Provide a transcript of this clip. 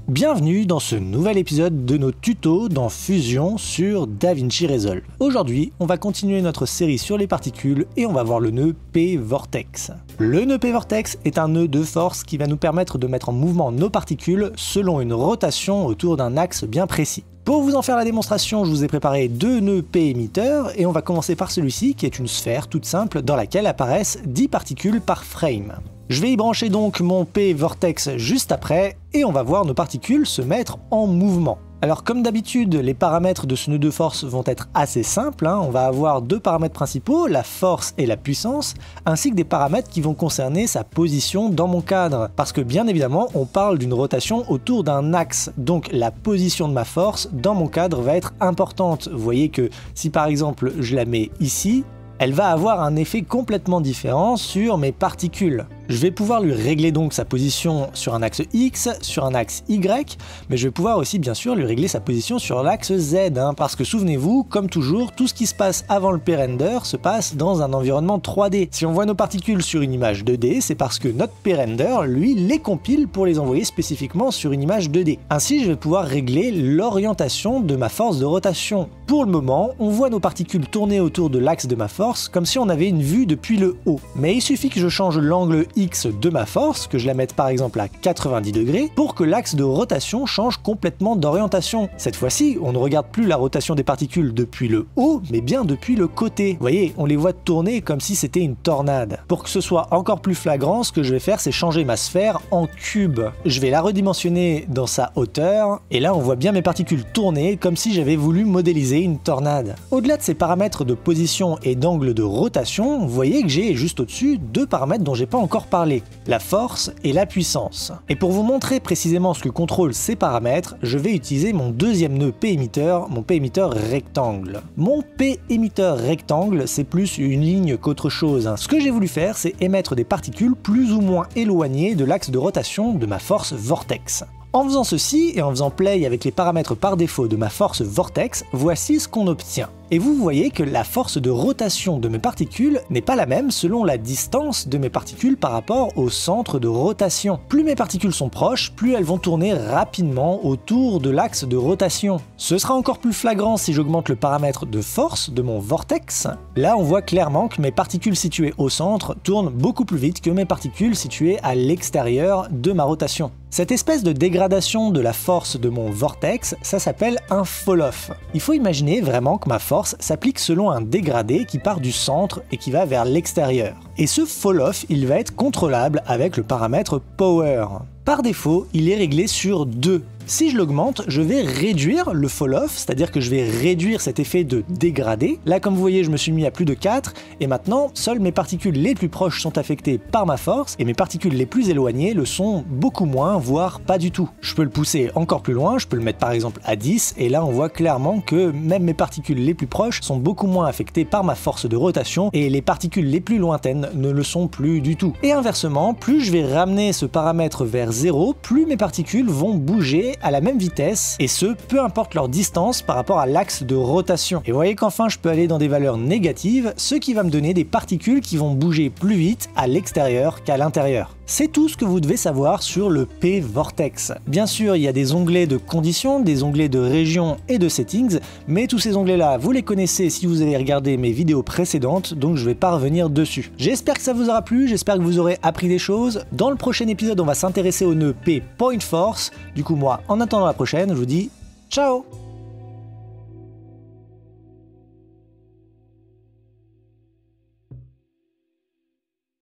Bienvenue dans ce nouvel épisode de nos tutos dans Fusion sur DaVinci Resolve. Aujourd'hui, on va continuer notre série sur les particules et on va voir le nœud P-Vortex. Le nœud P-Vortex est un nœud de force qui va nous permettre de mettre en mouvement nos particules selon une rotation autour d'un axe bien précis. Pour vous en faire la démonstration, je vous ai préparé deux nœuds P-émetteurs et on va commencer par celui-ci qui est une sphère toute simple dans laquelle apparaissent 10 particules par frame. Je vais y brancher donc mon P-Vortex juste après et on va voir nos particules se mettre en mouvement. Alors comme d'habitude, les paramètres de ce nœud de force vont être assez simples, On va avoir deux paramètres principaux, la force et la puissance, ainsi que des paramètres qui vont concerner sa position dans mon cadre. Parce que bien évidemment, on parle d'une rotation autour d'un axe, donc la position de ma force dans mon cadre va être importante. Vous voyez que si par exemple je la mets ici, elle va avoir un effet complètement différent sur mes particules. Je vais pouvoir lui régler donc sa position sur un axe X, sur un axe Y, mais je vais pouvoir aussi bien sûr lui régler sa position sur l'axe Z, parce que souvenez-vous, comme toujours, tout ce qui se passe avant le P-Render se passe dans un environnement 3D. Si on voit nos particules sur une image 2D, c'est parce que notre P-Render, lui, les compile pour les envoyer spécifiquement sur une image 2D. Ainsi, je vais pouvoir régler l'orientation de ma force de rotation. Pour le moment, on voit nos particules tourner autour de l'axe de ma force, comme si on avait une vue depuis le haut. Mais il suffit que je change l'angle X de ma force, que je la mette par exemple à 90 degrés, pour que l'axe de rotation change complètement d'orientation. Cette fois-ci, on ne regarde plus la rotation des particules depuis le haut, mais bien depuis le côté. Vous voyez, on les voit tourner comme si c'était une tornade. Pour que ce soit encore plus flagrant, ce que je vais faire, c'est changer ma sphère en cube. Je vais la redimensionner dans sa hauteur, et là on voit bien mes particules tourner comme si j'avais voulu modéliser une tornade. Au-delà de ces paramètres de position et d'angle de rotation, vous voyez que j'ai juste au-dessus deux paramètres dont j'ai pas encore parlé, la force et la puissance. Et pour vous montrer précisément ce que contrôlent ces paramètres, je vais utiliser mon deuxième nœud P-émetteur, mon P-émetteur rectangle. Mon P-émetteur rectangle, c'est plus une ligne qu'autre chose. Ce que j'ai voulu faire, c'est émettre des particules plus ou moins éloignées de l'axe de rotation de ma force vortex. En faisant ceci et en faisant play avec les paramètres par défaut de ma force vortex, voici ce qu'on obtient. Et vous voyez que la force de rotation de mes particules n'est pas la même selon la distance de mes particules par rapport au centre de rotation. Plus mes particules sont proches, plus elles vont tourner rapidement autour de l'axe de rotation. Ce sera encore plus flagrant si j'augmente le paramètre de force de mon vortex. Là, on voit clairement que mes particules situées au centre tournent beaucoup plus vite que mes particules situées à l'extérieur de ma rotation. Cette espèce de dégradation de la force de mon vortex, ça s'appelle un fall-off. Il faut imaginer vraiment que ma force s'applique selon un dégradé qui part du centre et qui va vers l'extérieur. Et ce fall-off, il va être contrôlable avec le paramètre power. Par défaut, il est réglé sur 2. Si je l'augmente, je vais réduire le fall-off, c'est-à-dire que je vais réduire cet effet de dégradé. Là, comme vous voyez, je me suis mis à plus de 4, et maintenant, seules mes particules les plus proches sont affectées par ma force, et mes particules les plus éloignées le sont beaucoup moins, voire pas du tout. Je peux le pousser encore plus loin, je peux le mettre par exemple à 10, et là on voit clairement que même mes particules les plus proches sont beaucoup moins affectées par ma force de rotation, et les particules les plus lointaines ne le sont plus du tout. Et inversement, plus je vais ramener ce paramètre vers 0, plus mes particules vont bouger à la même vitesse, et ce, peu importe leur distance par rapport à l'axe de rotation. Et vous voyez qu'enfin je peux aller dans des valeurs négatives, ce qui va me donner des particules qui vont bouger plus vite à l'extérieur qu'à l'intérieur. C'est tout ce que vous devez savoir sur le P-Vortex. Bien sûr, il y a des onglets de conditions, des onglets de région et de settings, mais tous ces onglets-là, vous les connaissez si vous avez regardé mes vidéos précédentes, donc je ne vais pas revenir dessus. J'espère que ça vous aura plu, j'espère que vous aurez appris des choses. Dans le prochain épisode, on va s'intéresser au nœud P-Point Force. Du coup, moi, en attendant la prochaine, je vous dis ciao!